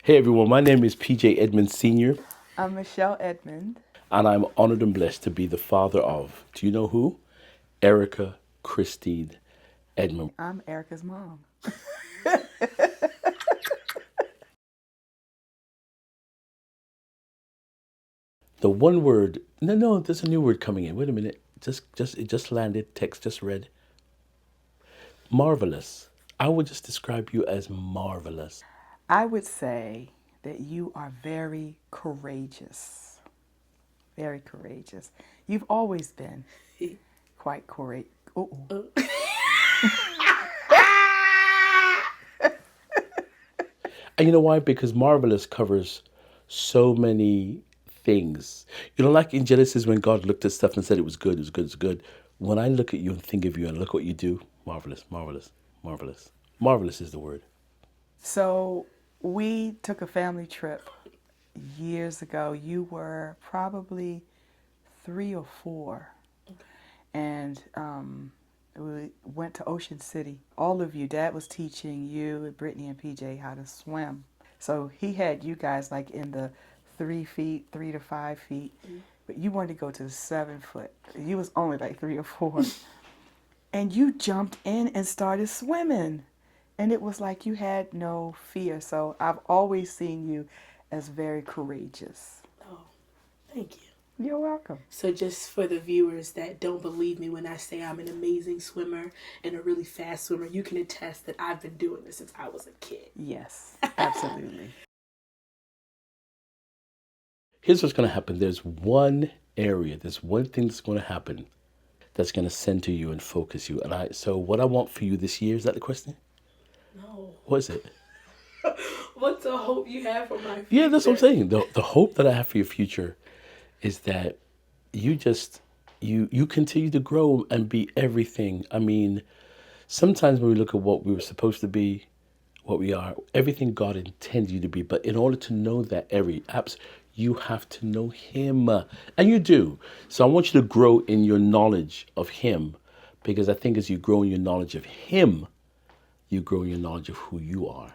Hey everyone, my name is PJ Edmond Sr., I'm Michelle Edmond. and I'm honored and blessed to be the father of, do you know who? Erica Christine Edmond. I'm Erica's mom. The one word, no, there's a new word coming in. Wait a minute. It just landed, text just read. Marvelous. I would just describe you as marvelous. I would say that you are very courageous. Very courageous. You've always been quite courageous. Oh, And you know why? Because marvelous covers so many things. You know, like in Genesis when God looked at stuff and said it was good, it was good, it's good. When I look at you and think of you and look what you do, marvelous, marvelous, marvelous. Marvelous is the word. so we took a family trip years ago. You were probably 3 or 4, and we went to Ocean City. All of you, Dad was teaching you, Brittany and PJ, how to swim. So he had you guys like in the 3 feet, 3 to 5 feet, but you wanted to go to the 7 foot. You was only like 3 or 4, and you jumped in and started swimming, and it was like you had no fear. So I've always seen you as very courageous. Oh, thank you. You're welcome. So, just for the viewers that don't believe me when I say I'm an amazing swimmer and a really fast swimmer, you can attest that I've been doing this since I was a kid. Yes, absolutely. Here's what's going to happen. There's one area, there's one thing that's going to happen that's going to center you and focus you. So what I want for you this year, is that the question? No. What is it? What's the hope you have for my future? Yeah, that's what I'm saying. The hope that I have for your future is that you just you continue to grow and be everything. I mean, sometimes when we look at what we were supposed to be, what we are, everything God intended you to be, but in order to know that you have to know Him, and you do. So I want you to grow in your knowledge of Him, because I think as you grow in your knowledge of Him, you grow in your knowledge of who you are.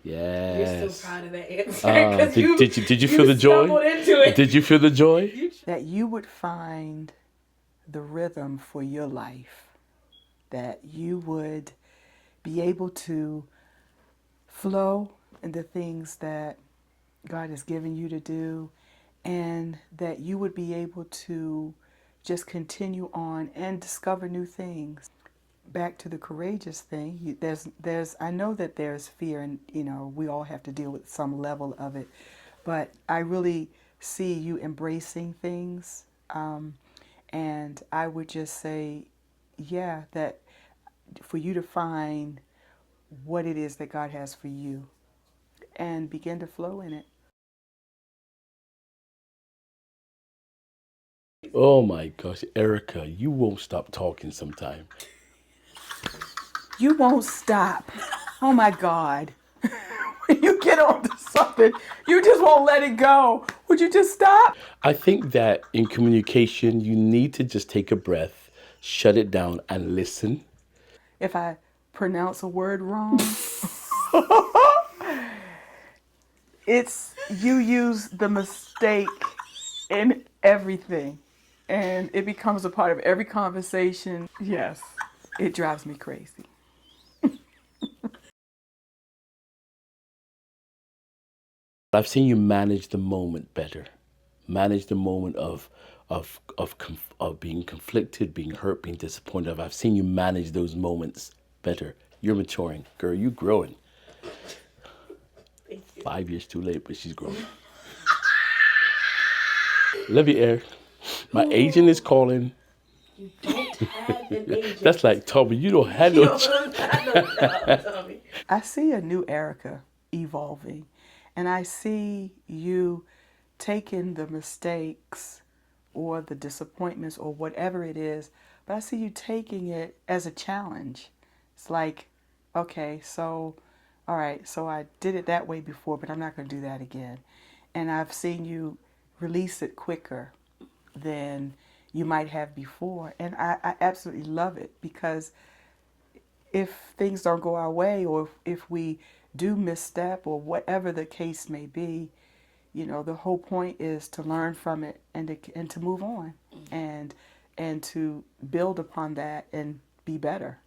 Yes. You're so proud of that answer. Did you feel the joy? Into it. Did you feel the joy? That you would find the rhythm for your life, that you would be able to flow in the things that God has given you to do, and that you would be able to just continue on and discover new things. Back to the courageous thing, there's I know that there's fear, and we all have to deal with some level of it, but I really see you embracing things, and I would just say, yeah, that for you to find what it is that God has for you and begin to flow in it. Oh my gosh, Erica, you won't stop talking sometime. You won't stop. Oh my God. When you get onto something, you just won't let it go. Would you just stop? I think that in communication, you need to just take a breath, shut it down, and listen. If I pronounce a word wrong, it's you use the mistake in everything, and it becomes a part of every conversation. Yes, it drives me crazy. I've seen you manage the moment better, manage the moment of being conflicted, being hurt, being disappointed. I've seen you manage those moments better. You're maturing, girl. You're growing. Thank you. 5 years too late, but she's growing. Love you, Eric. My agent is calling. You don't have an agent. That's like, Tommy, you don't have You no. don't have no job, Tommy. I see a new Erica evolving, and I see you taking the mistakes or the disappointments or whatever it is, but I see you taking it as a challenge. It's like, okay, so, all right, so I did it that way before, but I'm not going to do that again. And I've seen you release it quicker than you might have before. And I absolutely love it, because if things don't go our way, or if we do misstep or whatever the case may be, the whole point is to learn from it and to move on and to build upon that and be better.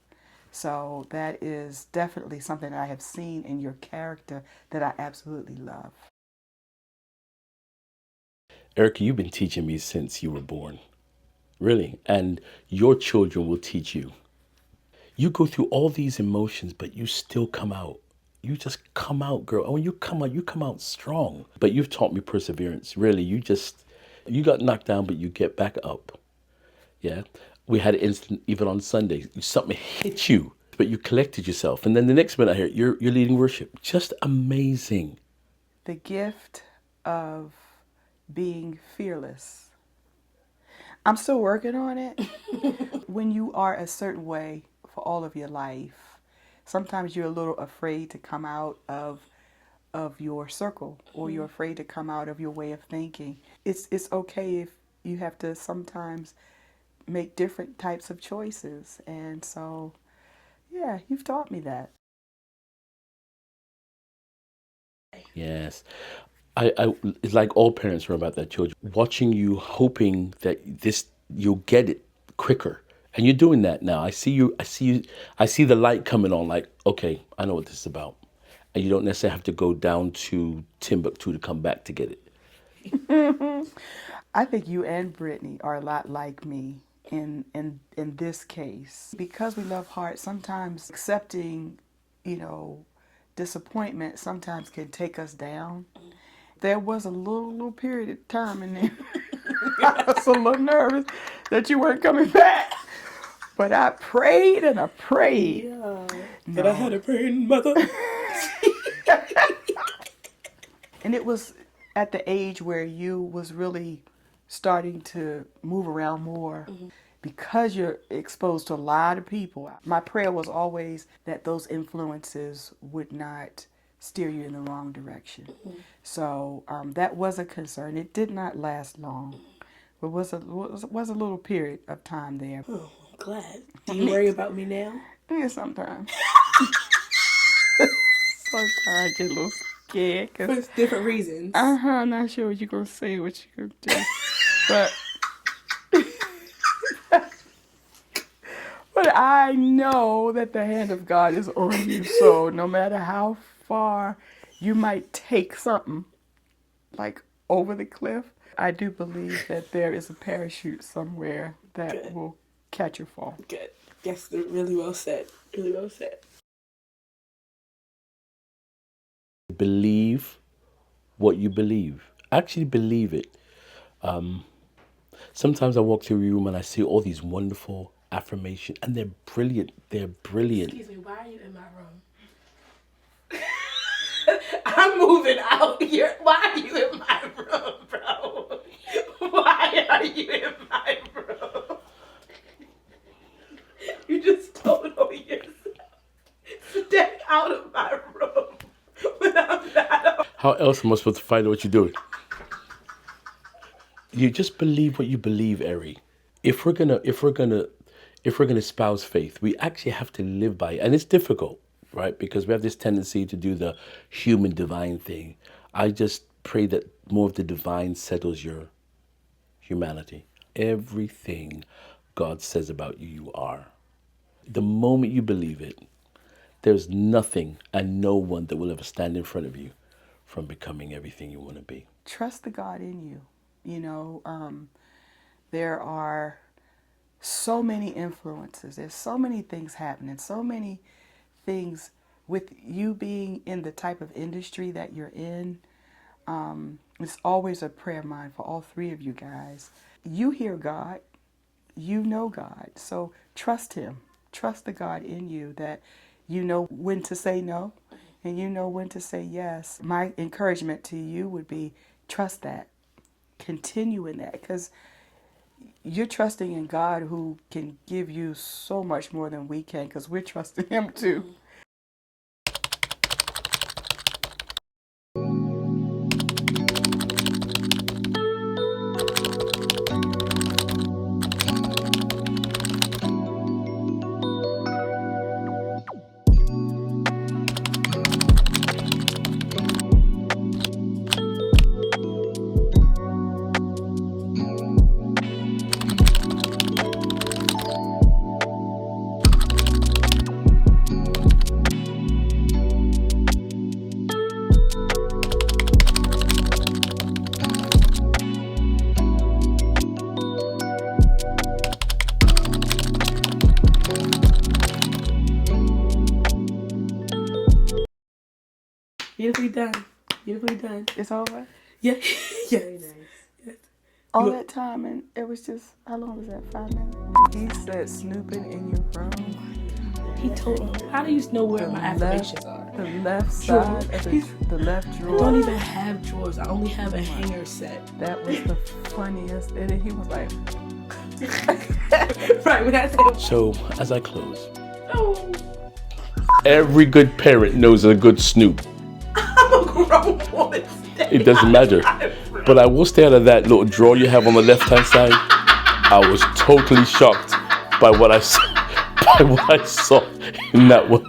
So that is definitely something I have seen in your character that I absolutely love. Erica, you've been teaching me since you were born, really, and your children will teach you. You go through all these emotions, but you still come out. You just come out, girl. And when you come out strong. But you've taught me perseverance. Really, you got knocked down, but you get back up. Yeah. We had an incident even on Sunday. Something hit you, but you collected yourself. And then the next minute I hear you're leading worship. Just amazing. The gift of being fearless. I'm still working on it. When you are a certain way for all of your life, sometimes you're a little afraid to come out of your circle, or you're afraid to come out of your way of thinking. It's okay if you have to sometimes make different types of choices. And so, yeah, you've taught me that. Yes. It's like all parents are about their children. Watching you, hoping that you'll get it quicker. And you're doing that now. I see the light coming on, like, okay, I know what this is about. And you don't necessarily have to go down to Timbuktu to come back to get it. I think you and Brittany are a lot like me in this case. Because we love hard, sometimes accepting, disappointment sometimes can take us down. There was a little period of time in there. I was a little nervous that you weren't coming back. But I prayed and I prayed. Yeah. But I had a praying mother. And it was at the age where you was really starting to move around more. Because you're exposed to a lot of people. My prayer was always that those influences would not steer you in the wrong direction. So that was a concern. It did not last long. But was a little period of time there. Oh, I'm glad. Do you worry about me now? Yeah, sometimes. Sometimes I get a little scared. For different reasons. I'm not sure what you're going to say, what you're going to do. But I know that the hand of God is on you. So no matter how far you might take something, like over the cliff, I do believe that there is a parachute somewhere that will catch your fall. Good. Yes, really well said. Really well said. Believe what you believe. Actually believe it. Sometimes I walk through a room and I see all these wonderful affirmations, and they're brilliant. They're brilliant. Excuse me, why are you in my room? I'm moving out here. Why are you in my room, bro? Why are you in my room? You just told on yourself. Stay out of my room when I'm not. How else am I supposed to find out what you're doing? You just believe what you believe, Eri. If we're gonna espouse faith, we actually have to live by it, and it's difficult, right? Because we have this tendency to do the human divine thing. I just pray that more of the divine settles your humanity. Everything God says about you, you are. The moment you believe it, there's nothing and no one that will ever stand in front of you from becoming everything you want to be. Trust the God in you. There are so many influences. There's so many things happening. So many things with you being in the type of industry that you're in. It's always a prayer of mine for all three of you guys. You hear God. You know God. So trust Him. Trust the God in you that you know when to say no and you know when to say yes. My encouragement to you would be trust that. Continue in that, because you're trusting in God who can give you so much more than we can, because we're trusting Him too. Beautifully done. Beautifully done. It's over? Yeah. Yeah. Very nice. All that time, and it was just, how long was that? 5 minutes? He said snooping in your room. He told him, how do you know where my affirmations are? The left side of the left I drawer. don't even have drawers. I only have a hanger set. That was the funniest. And then he was like, Right, when I said, So, as I close, oh, every good parent knows a good snoop. I'm a grown woman. It doesn't matter. But I will stay out of that little drawer you have on the left-hand side. I was totally shocked by what I saw in that one.